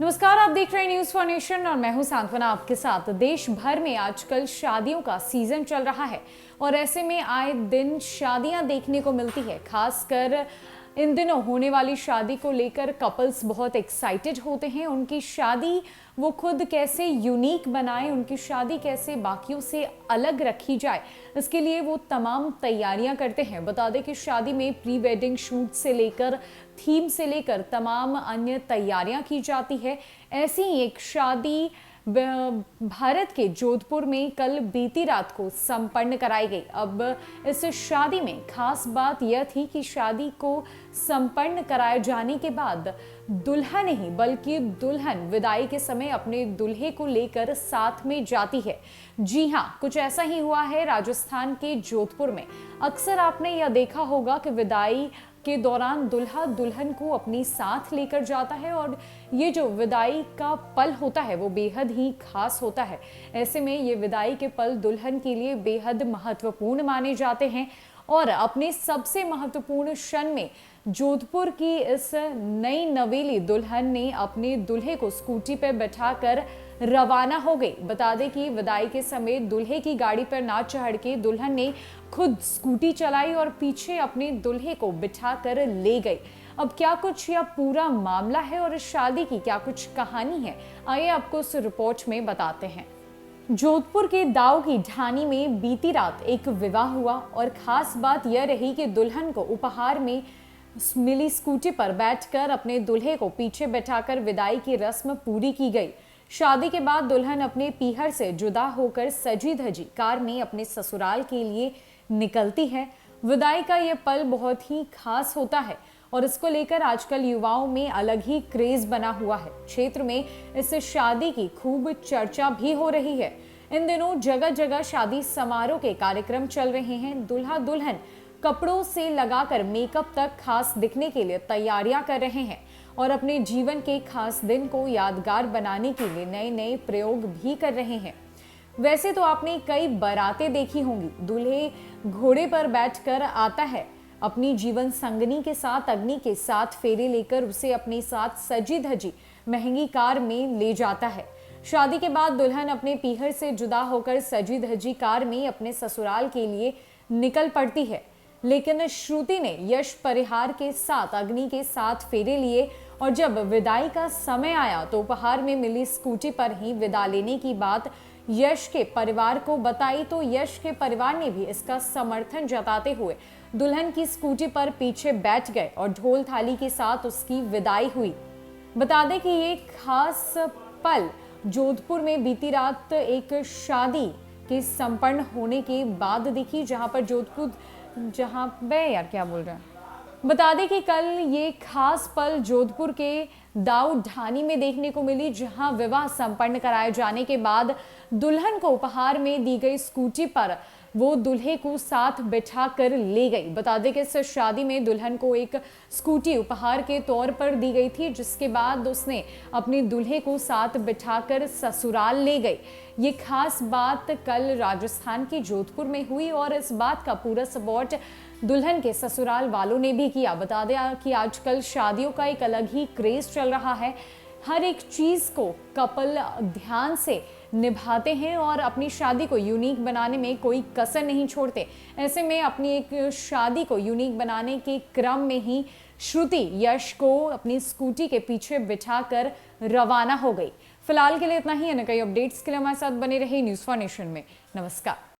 नमस्कार, आप देख रहे हैं न्यूज फॉर नेशन और मैं हूं सांत्वना आपके साथ। देश भर में आजकल शादियों का सीजन चल रहा है और ऐसे में आए दिन शादियां देखने को मिलती है। खासकर इन दिनों होने वाली शादी को लेकर कपल्स बहुत एक्साइटेड होते हैं। उनकी शादी वो खुद कैसे यूनिक बनाए, उनकी शादी कैसे बाकियों से अलग रखी जाए, इसके लिए वो तमाम तैयारियां करते हैं। बता दें कि शादी में प्री वेडिंग शूट से लेकर थीम से लेकर तमाम अन्य तैयारियां की जाती है। ऐसी ही एक शादी भारत के जोधपुर में कल बीती रात को संपन्न कराई गई। अब इस शादी में खास बात यह थी कि शादी को संपन्न कराए जाने के बाद दुल्हा नहीं बल्कि दुल्हन विदाई के समय अपने दूल्हे को लेकर साथ में जाती है। जी हां, कुछ ऐसा ही हुआ है राजस्थान के जोधपुर में। अक्सर आपने यह देखा होगा कि विदाई के दौरान दुल्हा दुल्हन को अपनी साथ लेकर जाता है और ये जो विदाई का पल होता है वो बेहद ही खास होता है। ऐसे में ये विदाई के पल दुल्हन के लिए बेहद महत्वपूर्ण माने जाते हैं और अपने सबसे महत्वपूर्ण क्षण में जोधपुर की इस नई नवेली दुल्हन ने अपने दूल्हे को स्कूटी पर बैठाकर रवाना हो गई। बता दें कि विदाई के समय दूल्हे की गाड़ी पर ना चढ़ के दुल्हन ने खुद स्कूटी चलाई और पीछे अपने दूल्हे को बिठाकर ले गई। अब क्या कुछ यह पूरा मामला है और इस शादी की क्या कुछ कहानी है, आइए आपको इस रिपोर्ट में बताते हैं। जोधपुर के दाऊ की ढानी में बीती रात एक विवाह हुआ और खास बात यह रही कि दुल्हन को उपहार में मिली स्कूटी पर बैठकर अपने दूल्हे को पीछे बैठाकर विदाई की रस्म पूरी की गई। शादी के बाद दुल्हन अपने पीहर से जुदा होकर सजी धजी कार में अपने ससुराल के लिए निकलती है। विदाई का यह पल बहुत ही खास होता है और इसको लेकर आजकल युवाओं में अलग ही क्रेज बना हुआ है। क्षेत्र में इस शादी की खूब चर्चा भी हो रही है। इन दिनों जगह जगह शादी समारोह के कार्यक्रम चल रहे हैं। दूल्हा दुल्हन कपड़ों से लगाकर मेकअप तक खास दिखने के लिए तैयारियां कर रहे हैं और अपने जीवन के खास दिन को यादगार बनाने के लिए नए नए प्रयोग भी कर रहे हैं। वैसे तो आपने कई बारातें देखी होंगी। दूल्हे घोड़े पर बैठकर आता है, अपनी जीवन संगनी के साथ अग्नि के साथ फेरे लेकर उसे अपने साथ सजी धजी महंगी कार में ले जाता है। शादी के बाद दुल्हन अपने पीहर से जुदा होकर सजी धजी कार में अपने ससुराल के लिए निकल पड़ती है। लेकिन श्रुति ने यश परिहार के साथ अग्नि के साथ फेरे लिए और जब विदाई का समय आया तो उपहार में मिली स्कूटी पर ही विदा लेने की बात यश के परिवार को बताई तो यश के परिवार ने भी इसका समर्थन जताते हुए दुल्हन की स्कूटी पर पीछे बैठ गए और ढोल थाली के साथ उसकी विदाई हुई। बता दें कि ये खास पल जोधपुर में बीती रात एक शादी के संपन्न होने के बाद दिखी, बता दें कि कल ये खास पल जोधपुर के दाऊ ढानी में देखने को मिली, जहां विवाह संपन्न कराए जाने के बाद दुल्हन को उपहार में दी गई स्कूटी पर वो दूल्हे को साथ बिठा कर ले गई। बता दें कि इस शादी में दुल्हन को एक स्कूटी उपहार के तौर पर दी गई थी, जिसके बाद उसने अपने दूल्हे को साथ बिठाकर ससुराल ले गई। ये खास बात कल राजस्थान के जोधपुर में हुई और इस बात का पूरा सपोर्ट दुल्हन के ससुराल वालों ने भी किया। बता दें कि आजकल शादियों का एक अलग ही क्रेज चल रहा है। हर एक चीज को कपल ध्यान से निभाते हैं और अपनी शादी को यूनिक बनाने में कोई कसर नहीं छोड़ते। ऐसे में अपनी एक शादी को यूनिक बनाने के क्रम में ही श्रुति यश को अपनी स्कूटी के पीछे बिठाकर रवाना हो गई। फिलहाल के लिए इतना ही है। कई अपडेट्स के लिए हमारे साथ बने रहे न्यूज फॉर नेशन में। नमस्कार।